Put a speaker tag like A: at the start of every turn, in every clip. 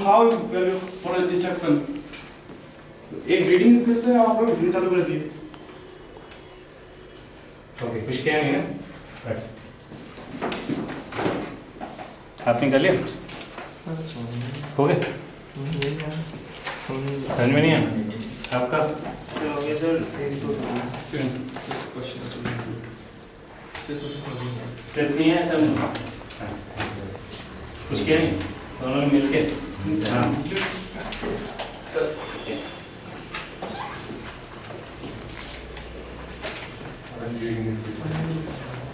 A: how you follow the instruction. एक reading skill से आप लोग रीडिंग चालू कर दिए.
B: ओके, कुछ क्या नहीं ना. आपने कर लिया? हो गया? समझ में नहीं है आपका? नहीं है समझ. कुछ क्या नहीं, दोनों मिलके. हाँ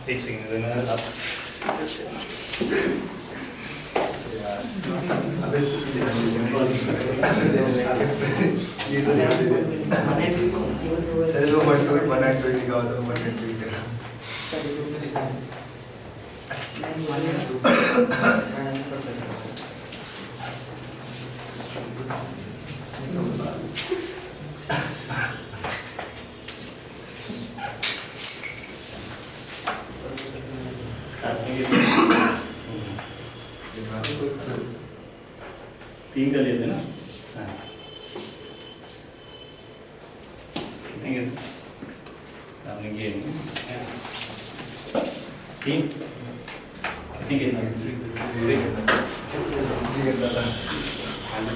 B: एक सेकंड आप तीन का लेते ना. कितने के आपने किए तीन कितने के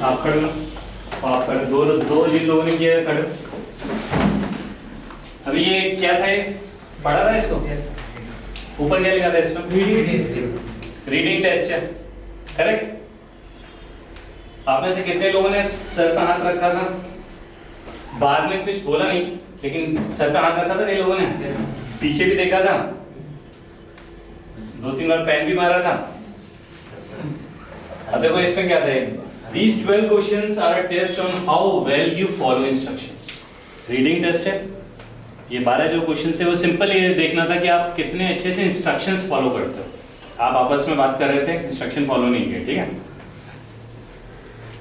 B: आप खड़े हो. आप खड़े दो दो जिन लोगों ने किया खड़े. अभी ये क्या था, ये पढ़ा था इसको ऊपर क्या लिखा था इसमें? रीडिंग टेस्ट है. करेक्ट. आप में से कितने लोगों ने सर पर हाथ रखा था? बाद में कुछ बोला नहीं, लेकिन सर पे हाथ रखा था नहीं लोगों ने? पीछे भी देखा था, 2-3 बार पेन भी मारा था. अब देखो इसमें क्या था. These 12 questions are a test on how well you follow instructions. Reading test है. ये 12 जो क्वेश्चन है वो सिंपल ये देखना था कि आप कितने अच्छे से इंस्ट्रक्शंस फॉलो करते हो. आप आपस में बात कर रहे थे, इंस्ट्रक्शन फॉलो नहीं किए. ठीक है.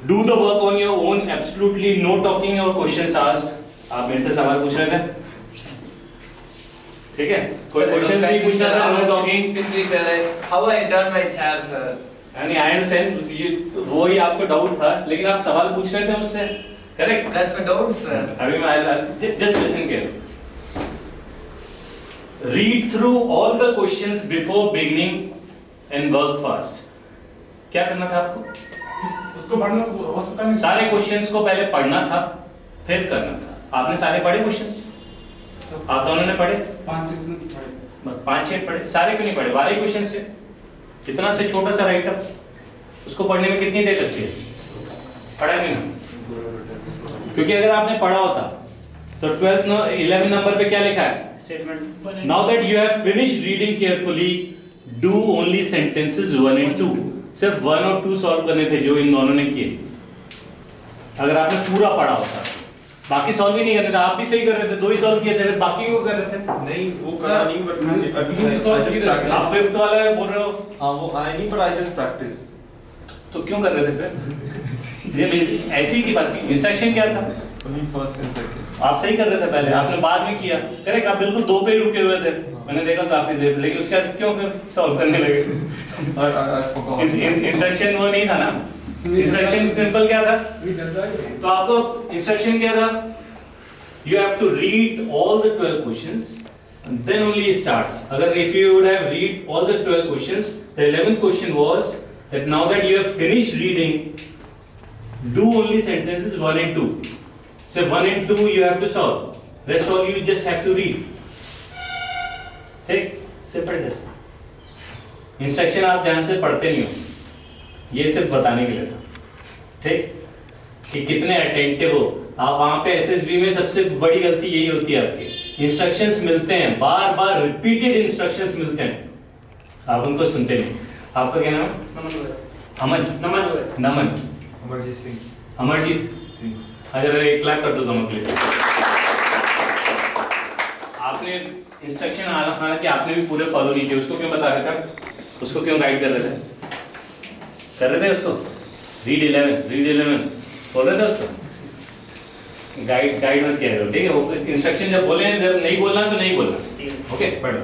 B: Do the work on your own, absolutely no talking or questions asked. आप मेरे से सवाल पूछ रहे थे, ठीक है? कोई क्वेश्चंस नहीं पूछना था, no talking.
C: Simply sir, how I turn my chair sir.
B: यानी I understand, ये वो ही आपको डाउट था, लेकिन आप सवाल पूछ रहे थे मुझसे, correct?
C: That's my doubt sir.
B: अभी मैं just listen carefully. Read through all the questions before beginning and work fast. क्या करना था आपको?
A: उसको पढ़ना, उसको करना.
B: सारे क्वेश्चंस को पहले पढ़ना था, फिर करना था. आपने सारे पढ़े क्वेश्चंस? आप दोनों ने पढ़े?
A: 5-6 पढ़े.
B: 5-6 पढ़े. सारे क्यों नहीं पढ़े? 12 क्वेश्चंस है. इतना से छोटा सा राइटर, उसको पढ़ने में कितनी देर लगती है? पढ़ा नहीं ना? क्योंकि अगर आपने पढ़ा होता तो 11 नंबर पे क्या लिखा है? Statement. Now that you have finished reading carefully, do only sentences 1 and 2. सिर्फ 1 और 2 सॉल्व करने थे जो इन दोनों ने किए. अगर आपने पूरा पढ़ा होता, बाकी सॉल्व ही नहीं करने थे. आप भी सही कर रहे थे, 2 ही सॉल्व किए थे, फिर बाकी को कर रहे थे.
D: नहीं वो करा नहीं, बट मैंने
B: आप 5th वाला बोल रहे हो.
D: हाँ वो आई नहीं, पर आई जस्ट प्रैक्टिस.
B: तो क्यों कर रहे थे फिर? ये ऐसी की बात थी. इंस्ट्रक्शन क्या था?
D: Only first and second.
B: आप सही कर रहे थे पहले, आपने बाद में किया. करेक्ट. आप बिल्कुल 2 पे ही रुके हुए थे. मैंने देखा काफी देर, लेकिन उसके बाद क्यों फिर सॉल्व करने लगे? इंस्ट्रक्शन वो नहीं था ना. इंस्ट्रक्शन सिंपल क्या था? तो आपको इंस्ट्रक्शन क्या था? You have to read all the 12 questions and then only start. अगर if you would have read all the 12 questions, the 11th question was that now that you have finished reading, do only sentences 1 and 2. So 1 and 2 you have to solve. Rest all you just have to read. ठीक? Simple test. Instruction आप ध्यान से पढ़ते नहीं हो, ये सिर्फ बताने के लिए था. ठीक? कि कितने अटेंटिव हो आप. वहां पे एसएसबी में सबसे बड़ी गलती यही होती है आपकी. इंस्ट्रक्शंस मिलते हैं, बार बार रिपीटेड इंस्ट्रक्शंस मिलते हैं, आप उनको सुनते नहीं. आपका क्या नाम है? नमन.
D: अमरजीत सिंह.
B: अमरजीत
D: सिंह.
B: अगर एक क्लैप कर दो दोनों के लिए. आपने इंस्ट्रक्शन हालांकि आपने भी पूरे फॉलो नहीं किए. उसको क्यों बता रहे थे? उसको क्यों गाइड कर रहे थे? उसको रीड 11 बोल रहे थे उसको. गाइड मत किया करो. ठीक है. वो इंस्ट्रक्शन जब बोले, जब नहीं बोलना तो नहीं बोलना. ओके. पढ़ो.